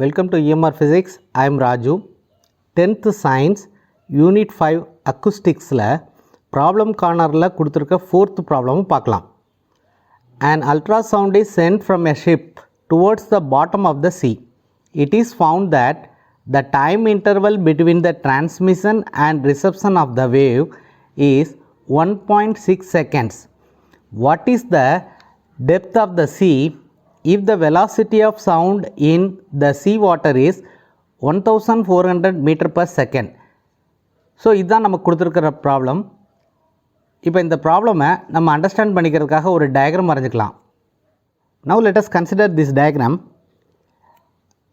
Welcome to EMR Physics. I am Raju. 10th Science Unit 5 Acoustics la problem corner la kuduthirukka 4th problem paakalam. An ultrasound is sent from a ship towards the bottom of the sea. It is found that the time interval between the transmission and reception of the wave is 1.6 seconds. What is the depth of the sea if the velocity of sound in the seawater is 1400 meter per second? So இதுதான் நமக்கு கொடுத்துருக்கிற problem. இப்போ இந்த ப்ராப்ளமை நம்ம understand பண்ணிக்கிறதுக்காக ஒரு diagram வரைஞ்சிக்கலாம். Now let us consider this diagram.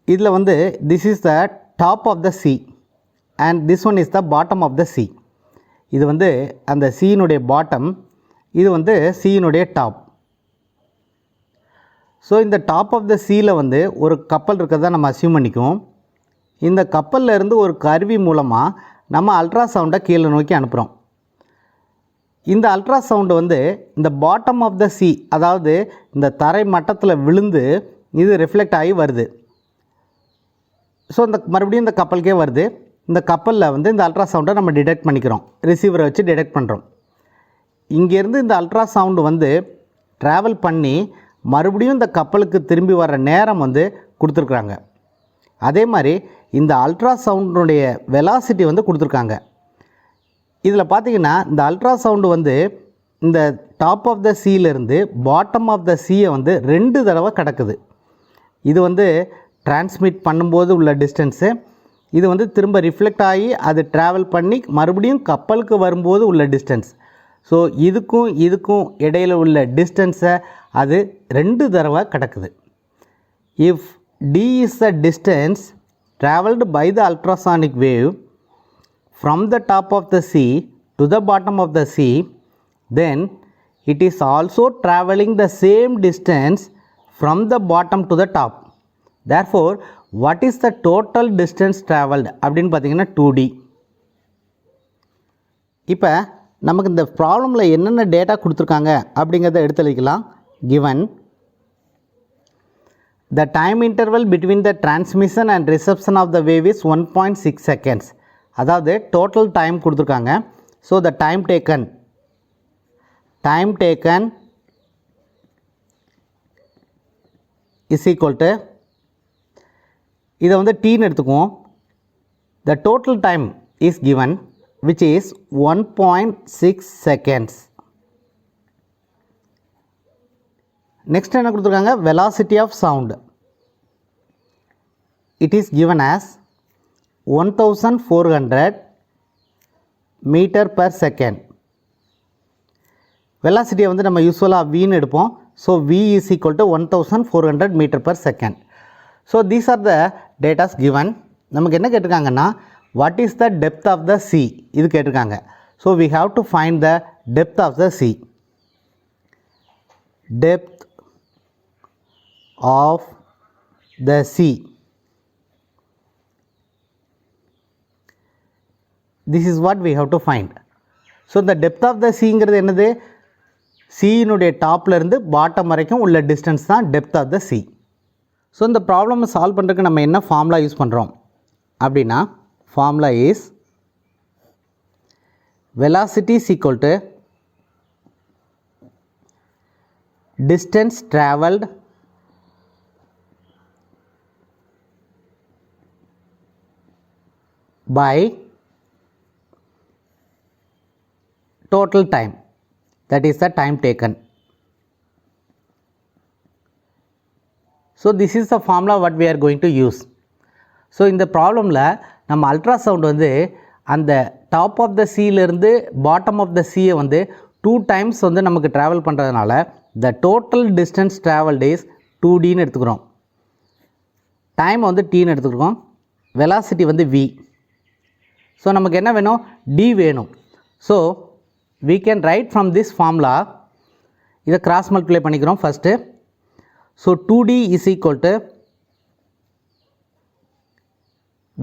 இதில் வந்து this is the top of the sea and this one is the bottom of the sea. இது வந்து அந்த சீனுடைய பாட்டம், இது வந்து சீனுடைய டாப். ஸோ இந்த டாப் ஆஃப் த சீயில் வந்து ஒரு கப்பல் இருக்கிறதா நம்ம அசியூம் பண்ணிக்குவோம். இந்த கப்பலில் இருந்து ஒரு கருவி மூலமாக நம்ம அல்ட்ராசவுண்டை கீழே நோக்கி அனுப்புகிறோம். இந்த அல்ட்ராசவுண்டு வந்து இந்த பாட்டம் ஆஃப் த சீ, அதாவது இந்த தரை மட்டத்தில் விழுந்து இது ரிஃப்ளெக்ட் ஆகி வருது. ஸோ இந்த மறுபடியும் இந்த கப்பலுக்கே வருது. இந்த கப்பலில் வந்து இந்த அல்ட்ராசவுண்டை நம்ம டிடெக்ட் பண்ணிக்கிறோம், ரிசீவரை வச்சு டிடெக்ட் பண்ணுறோம். இங்கேருந்து இந்த அல்ட்ராசவுண்டு வந்து ட்ராவல் பண்ணி மறுபடியும் இந்த கப்பலுக்கு திரும்பி வர்ற நேரம் வந்து கொடுத்துருக்குறாங்க. அதே மாதிரி இந்த அல்ட்ராசவுண்டுடைய வெலாசிட்டி வந்து கொடுத்துருக்காங்க. இதில் பார்த்திங்கன்னா இந்த அல்ட்ராசவுண்டு வந்து இந்த டாப் ஆஃப் த சீலேருந்து பாட்டம் ஆஃப் த சீயை வந்து 2 தடவை கடக்குது. இது வந்து டிரான்ஸ்மிட் பண்ணும்போது உள்ள டிஸ்டன்ஸு, இது வந்து திரும்ப ரிஃப்ளெக்ட் ஆகி அது ட்ராவல் பண்ணி மறுபடியும் கப்பலுக்கு வரும்போது உள்ள டிஸ்டன்ஸ். ஸோ இதுக்கும் இடையில் உள்ள டிஸ்டன்ஸை அது 2 தடவை கடக்குது. If d is the distance travelled by the ultrasonic wave from the top of the sea to the bottom of the sea, then it is also travelling the same distance from the bottom to the top. Therefore, what is the total distance travelled அப்படின்னு பார்த்தீங்கன்னா 2D. இப்போ நமக்கு இந்த ப்ராப்ளமில் என்னென்ன data கொடுத்துருக்காங்க அப்படிங்கிறத எடுத்துக்கலாம். Given the time interval between the transmission and reception of the wave is 1.6 seconds. அதாவது total time கொடுத்துருக்காங்க. So the time taken is equal to, இதை வந்து tன்னு எடுத்துக்குவோம். The total time is given, which is 1.6 seconds. Next என்ன கொடுத்துருக்காங்க, velocity of sound. It is given as 1400 meter per second. Velocity வந்து நம்ம யூஸ்வலாக Vன்னு எடுப்போம். So V is equal to 1400 meter per second. So these are the data given. நமக்கு என்ன கேட்டிருக்காங்கன்னா, what is the depth of the sea இது கேட்டிருக்காங்க. So we have to find the depth of the sea. Depth of the sea. This is what we have to find. So the depth of the sea ங்கிறது என்னது, சீனுடைய டாப்ல இருந்து bottom வரைக்கும் உள்ள distance தான் depth of the sea. So இந்த ப்ராப்ளமை solve பண்ணுறதுக்கு நம்ம என்ன ஃபார்முலா யூஸ் பண்ணுறோம் அப்படின்னா, formula is velocity is equal to distance travelled by total time, that is the time taken. So this is the formula what we are going to use. So இந்த ப்ராப்ளமில் நம்ம ultrasound வந்து அந்த top of the சீலேருந்து bottom of the சீயை வந்து 2 times வந்து நமக்கு travel பண்ணுறதுனால the total distance travelled is 2Dன்னு எடுத்துக்கிறோம். டைம் வந்து Tன்னு எடுத்துக்கிறோம். வெலாசிட்டி வந்து V. ஸோ நமக்கு என்ன வேணும், D வேணும். So we can write from this formula, இதை கிராஸ் மல்டிப்ளை பண்ணிக்கிறோம் first. So 2D is equal to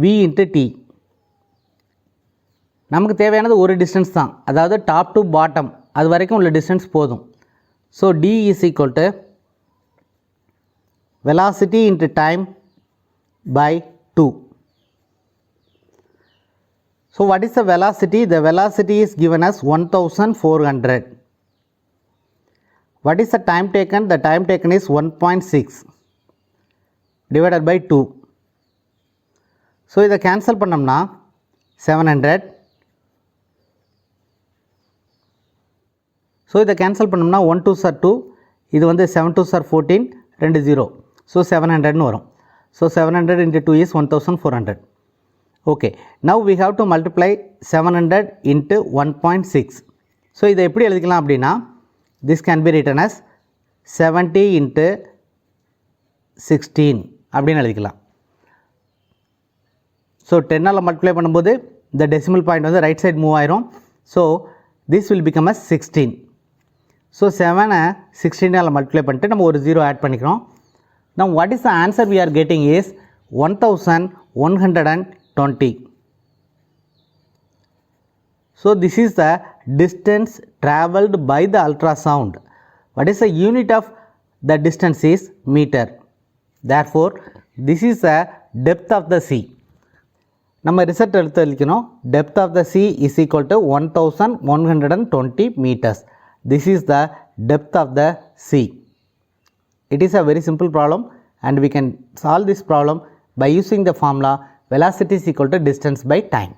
V into T. நமக்கு தேவையானது ஒரு டிஸ்டன்ஸ் தான், அதாவது டாப் டு பாட்டம் அது வரைக்கும் உள்ள டிஸ்டன்ஸ் போதும். So D is equal to velocity into time by 2. So what is the velocity? The velocity is given as 1400. What is the time taken? The time taken is 1.6 divided by 2. So இதை cancel பண்ணோம்னா 700. So இதை cancel பண்ணோம்னா 1 2s are 2, இது வந்து 7 2s are 14, 2 0. So 700ன்னு வரும். So 700 into 2 is 1400. Okay, now we have to multiply 700 into 1.6. So இதை எப்படி எழுதிக்கலாம் அப்படின்னா, this can be written as 70 into 16 அப்படின்னு எழுதிக்கலாம். ஸோ 10ஆல் மல்டிப்ளை பண்ணும்போது இந்த டெசிமல் பாயிண்ட் வந்து ரைட் சைடு மூவ் ஆயிரும். So this will become as 16. So 7 16ஆல் மல்டிப்ளை பண்ணிட்டு நம்ம ஒரு 0 ஆட் பண்ணிக்கிறோம். Now what is the answer we are getting is 1120. So this is the distance travelled by the ultrasound. What is the unit of the distance is meter. Therefore this is the depth of the sea. நம்ம result எடுத்து எழுதிக்கணும். Depth of the sea is equal to 1120 meters. This is the depth of the sea. It is a very simple problem and we can solve this problem by using the formula velocity is equal to distance by time.